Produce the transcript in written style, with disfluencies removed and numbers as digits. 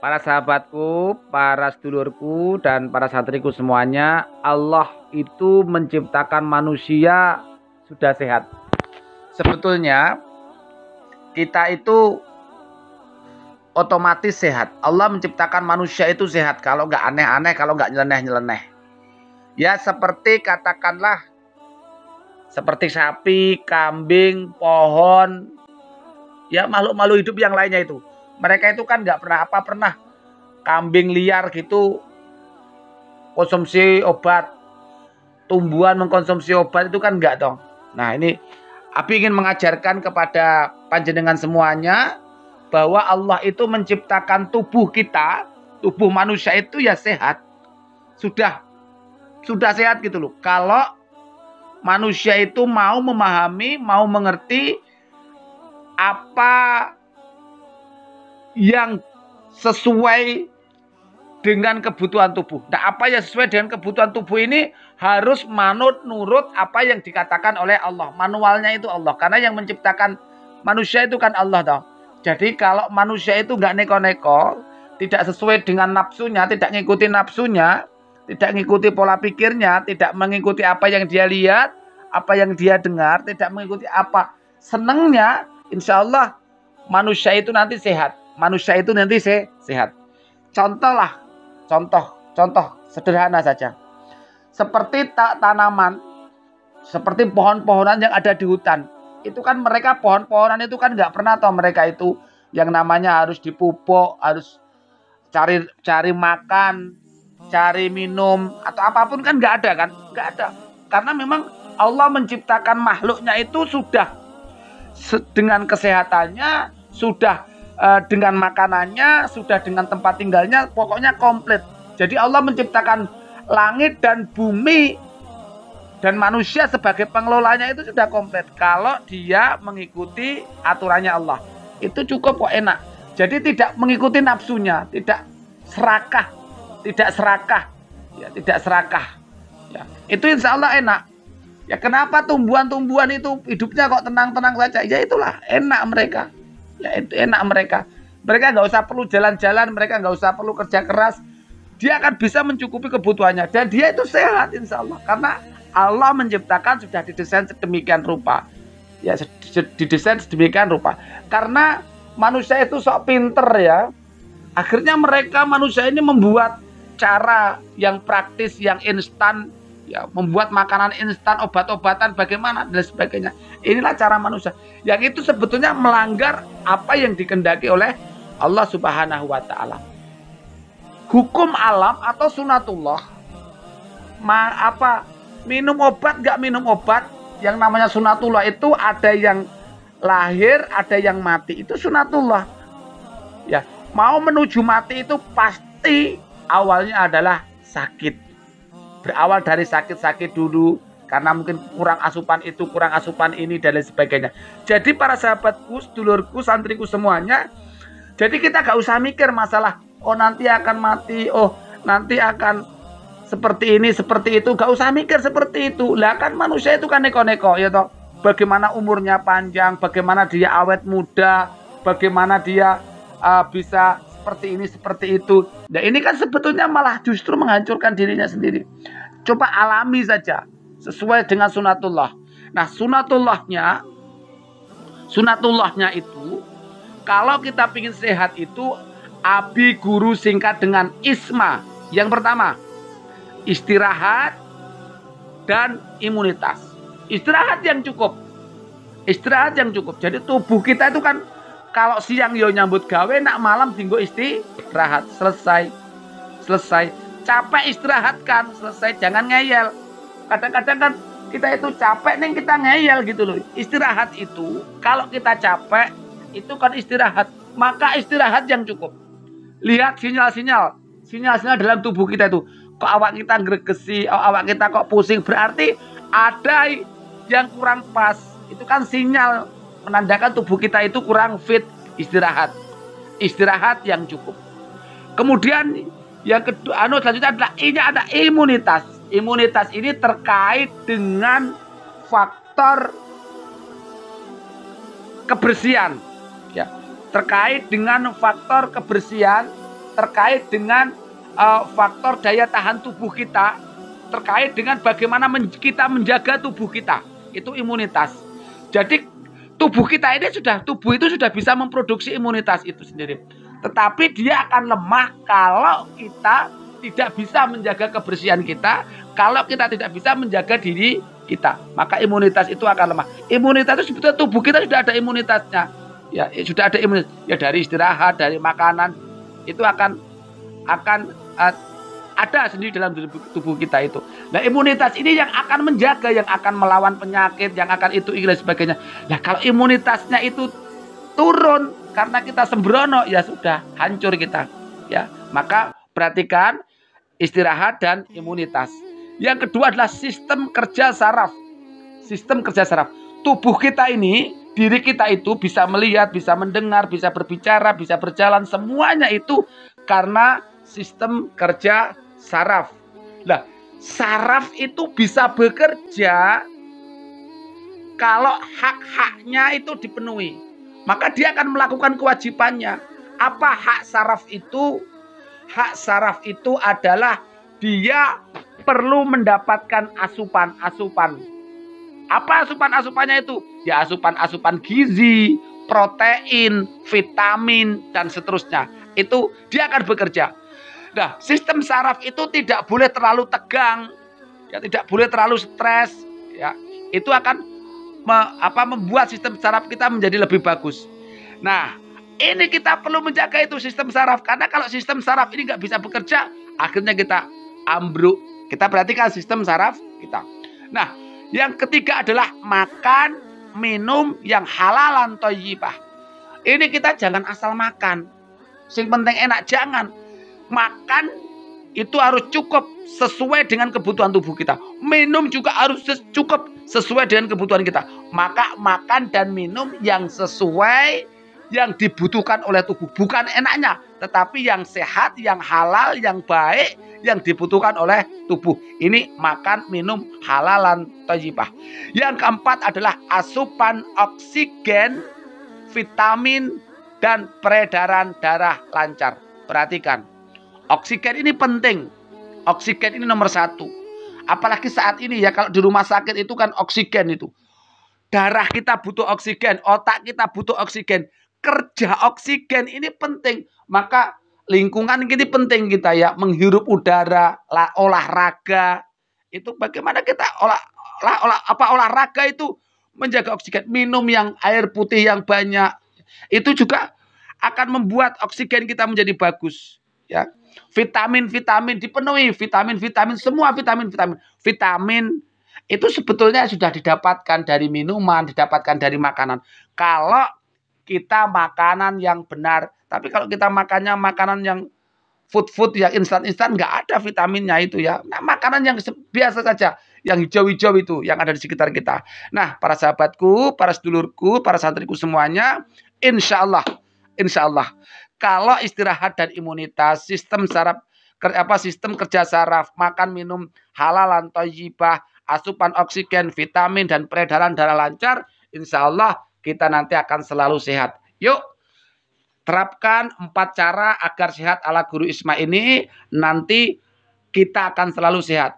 Para sahabatku, para sedulurku, dan para santriku semuanya, Allah itu menciptakan manusia sudah sehat. Sebetulnya kita itu otomatis sehat. Allah menciptakan manusia itu sehat. Kalau nggak aneh-aneh, kalau nggak nyeleneh-nyeleneh. Ya seperti katakanlah seperti sapi, kambing, pohon, ya makhluk-makhluk hidup yang lainnya itu. Mereka itu kan nggak pernah kambing liar gitu konsumsi obat, tumbuhan mengkonsumsi obat itu kan enggak dong. Nah ini Abi ingin mengajarkan kepada panjenengan semuanya bahwa Allah itu menciptakan tubuh kita, tubuh manusia itu ya sehat. Sudah sehat gitu loh. Kalau manusia itu mau memahami, mau mengerti apa yang sesuai dengan kebutuhan tubuh. Nah, apa yang sesuai dengan kebutuhan tubuh ini harus nurut apa yang dikatakan oleh Allah. Manualnya itu Allah. Karena yang menciptakan manusia itu kan Allah toh. Jadi kalau manusia itu nggak neko-neko, tidak sesuai dengan nafsunya, tidak ngikuti nafsunya, tidak ngikuti pola pikirnya, tidak mengikuti apa yang dia lihat, apa yang dia dengar, tidak mengikuti apa senengnya, insya Allah manusia itu nanti sehat. Manusia itu nanti sehat. Contoh sederhana saja. Seperti tanaman, seperti pohon-pohonan yang ada di hutan. Itu kan mereka pohon-pohonan itu kan nggak pernah tahu mereka itu yang namanya harus dipupuk, harus cari makan, cari minum atau apapun kan nggak ada kan? Nggak ada. Karena memang Allah menciptakan makhluknya itu sudah dengan kesehatannya, sudah dengan makanannya, sudah dengan tempat tinggalnya, pokoknya komplit. Jadi Allah menciptakan langit dan bumi dan manusia sebagai pengelolanya itu sudah komplit. Kalau dia mengikuti aturannya Allah, itu cukup kok, enak. Jadi tidak mengikuti nafsunya, tidak serakah. Ya, itu insya Allah enak. Ya kenapa tumbuhan-tumbuhan itu hidupnya kok tenang-tenang saja? Ya itulah enak mereka. Ya itu enak mereka. Mereka nggak usah perlu jalan-jalan, mereka nggak usah perlu kerja keras. Dia akan bisa mencukupi kebutuhannya dan dia itu sehat insya Allah. Karena Allah menciptakan sudah didesain sedemikian rupa. Ya didesain sedemikian rupa. Karena manusia itu sok pinter ya. Akhirnya manusia ini membuat cara yang praktis, yang instan, ya, membuat makanan instan, obat-obatan bagaimana dan sebagainya. Inilah cara manusia. Yang itu sebetulnya melanggar apa yang dikehendaki oleh Allah Subhanahu wa taala. Hukum alam atau sunatullah. Minum obat gak minum obat, yang namanya sunatullah itu ada yang lahir, ada yang mati. Itu sunatullah. Ya, mau menuju mati itu pasti awalnya adalah sakit. Berawal dari sakit-sakit dulu, karena mungkin kurang asupan itu, kurang asupan ini, dan lain sebagainya. Jadi para sahabatku, sedulurku, santriku semuanya, jadi kita gak usah mikir masalah, oh nanti akan mati, oh nanti akan seperti ini, seperti itu. Gak usah mikir seperti itu. Lah kan manusia itu kan neko-neko, ya toh. Bagaimana umurnya panjang, bagaimana dia awet muda, bagaimana dia bisa seperti ini, seperti itu. Nah ini kan sebetulnya malah justru menghancurkan dirinya sendiri. Coba alami saja sesuai dengan sunatullah. Nah sunatullahnya itu kalau kita ingin sehat itu Abi guru singkat dengan ISMA. Yang pertama istirahat dan imunitas. Istirahat yang cukup. Jadi tubuh kita itu kan kalau siang yo nyambut gawe, nak malam tinggal istirahat. Selesai. Capek istirahatkan, selesai. Jangan ngeyel. Kadang-kadang kan kita itu capek nih kita ngeyel gitu loh. Istirahat itu kalau kita capek itu kan istirahat. Maka istirahat yang cukup. Lihat sinyal-sinyal dalam tubuh kita itu. Kok awak kita gregesi, awak kita kok pusing, berarti ada yang kurang pas. Itu kan sinyal menandakan tubuh kita itu kurang fit. Istirahat yang cukup. Kemudian yang kedua, selanjutnya adalah ini ada imunitas. Imunitas ini terkait dengan faktor kebersihan, ya, terkait dengan faktor kebersihan terkait dengan faktor daya tahan tubuh kita, terkait dengan bagaimana kita menjaga tubuh kita, itu imunitas. Jadi tubuh itu sudah bisa memproduksi imunitas itu sendiri. Tetapi dia akan lemah kalau kita tidak bisa menjaga kebersihan kita, kalau kita tidak bisa menjaga diri kita, maka imunitas itu akan lemah. Imunitas itu sebetulnya tubuh kita sudah ada imunitasnya, ya sudah ada imunitas, ya dari istirahat, dari makanan, itu akan ada sendiri dalam tubuh kita itu. Nah, imunitas ini yang akan menjaga, yang akan melawan penyakit, yang akan itu dan sebagainya. Nah, kalau imunitasnya itu turun karena kita sembrono, ya sudah hancur kita. Ya, maka perhatikan istirahat dan imunitas. Yang kedua adalah sistem kerja saraf. Sistem kerja saraf. Tubuh kita ini, diri kita itu bisa melihat, bisa mendengar, bisa berbicara, bisa berjalan, semuanya itu karena sistem kerja saraf. Nah, saraf itu bisa bekerja kalau hak-haknya itu dipenuhi. Maka dia akan melakukan kewajibannya. Apa hak saraf itu? Hak saraf itu adalah dia perlu mendapatkan asupan-asupan. Apa asupan-asupannya itu? Ya asupan-asupan gizi, protein, vitamin, dan seterusnya. Itu dia akan bekerja. Nah, sistem saraf itu tidak boleh terlalu tegang, ya tidak boleh terlalu stres, ya. Itu akan membuat sistem saraf kita menjadi lebih bagus. Nah, ini kita perlu menjaga itu sistem saraf, karena kalau sistem saraf ini nggak bisa bekerja, akhirnya kita ambruk. Kita perhatikan sistem saraf kita. Nah, yang ketiga adalah makan, minum yang halalan thayyibah. Ini kita jangan asal makan. Sing penting enak, jangan. Makan itu harus cukup sesuai dengan kebutuhan tubuh kita. Minum juga harus cukup sesuai dengan kebutuhan kita. Maka makan dan minum yang sesuai, yang dibutuhkan oleh tubuh. Bukan enaknya, tetapi yang sehat, yang halal, yang baik, yang dibutuhkan oleh tubuh. Ini makan, minum halalan thayyibah. Yang keempat adalah asupan oksigen, vitamin, dan peredaran darah lancar. Perhatikan, oksigen ini penting. Oksigen ini nomor satu. Apalagi saat ini ya, kalau di rumah sakit itu kan oksigen itu. Darah kita butuh oksigen, otak kita butuh oksigen. Kerja oksigen ini penting. Maka lingkungan ini penting kita ya, menghirup udara, olahraga. Itu bagaimana kita olahraga itu menjaga oksigen. Minum yang air putih yang banyak. Itu juga akan membuat oksigen kita menjadi bagus. Ya, vitamin dipenuhi, semua vitamin itu sebetulnya sudah didapatkan dari minuman, didapatkan dari makanan. Kalau kita makanan yang benar, tapi kalau kita makannya makanan yang food yang instan nggak ada vitaminnya itu ya. Nah, makanan yang biasa saja, yang hijau-hijau itu yang ada di sekitar kita. Nah, para sahabatku, para sedulurku, para santriku semuanya, insya Allah kalau istirahat dan imunitas, sistem kerja saraf, makan minum halalan thayyibah, asupan oksigen, vitamin, dan peredaran darah lancar, insya Allah kita nanti akan selalu sehat. Yuk, terapkan 4 cara agar sehat ala Guru Isma ini, nanti kita akan selalu sehat.